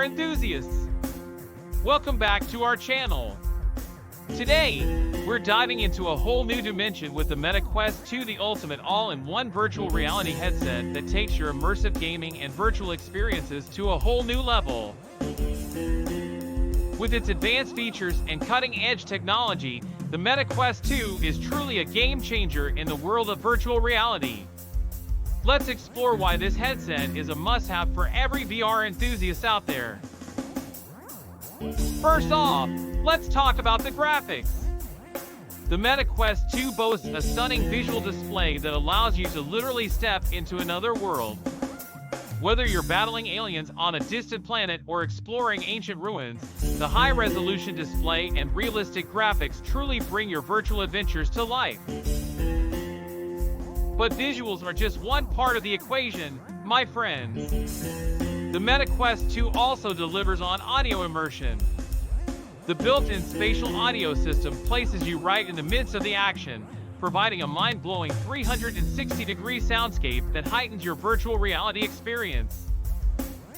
VR enthusiasts! Welcome back to our channel. Today, we're diving into a whole new dimension with the Meta Quest 2, the ultimate all-in-one virtual reality headset that takes your immersive gaming and virtual experiences to a whole new level. With its advanced features and cutting-edge technology, the Meta Quest 2 is truly a game-changer in the world of virtual reality. Let's explore why this headset is a must-have for every VR enthusiast out there. First off, let's talk about the graphics. The Meta Quest 2 boasts a stunning visual display that allows you to literally step into another world. Whether you're battling aliens on a distant planet or exploring ancient ruins, the high-resolution display and realistic graphics truly bring your virtual adventures to life. But visuals are just one part of the equation, my friends. The Meta Quest 2 also delivers on audio immersion. The built-in spatial audio system places you right in the midst of the action, providing a mind-blowing 360-degree soundscape that heightens your virtual reality experience.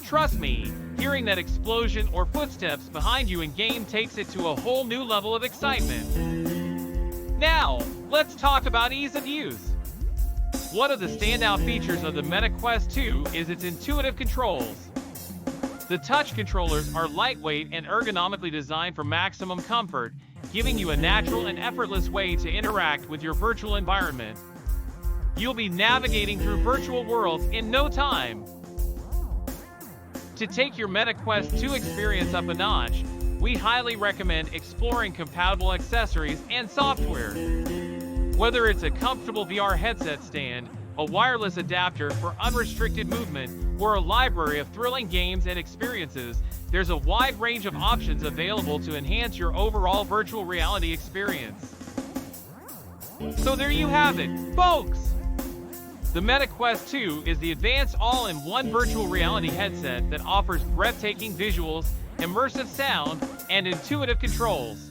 Trust me, hearing that explosion or footsteps behind you in-game takes it to a whole new level of excitement. Now, let's talk about ease of use. One of the standout features of the Meta Quest 2 is its intuitive controls. The touch controllers are lightweight and ergonomically designed for maximum comfort, giving you a natural and effortless way to interact with your virtual environment. You'll be navigating through virtual worlds in no time. To take your Meta Quest 2 experience up a notch, we highly recommend exploring compatible accessories and software. Whether it's a comfortable VR headset stand, a wireless adapter for unrestricted movement, or a library of thrilling games and experiences, there's a wide range of options available to enhance your overall virtual reality experience. So there you have it, folks! The Meta Quest 2 is the advanced all-in-one virtual reality headset that offers breathtaking visuals, immersive sound, and intuitive controls.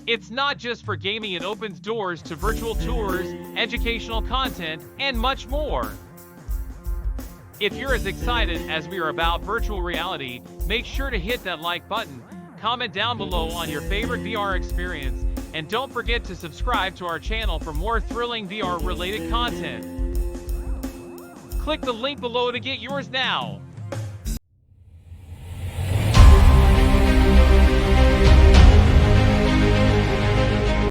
It's not just for gaming, it opens doors to virtual tours, educational content, and much more. If you're as excited as we are about virtual reality, make sure to hit that like button, comment down below on your favorite VR experience, and don't forget to subscribe to our channel for more thrilling VR-related content. Click the link below to get yours now.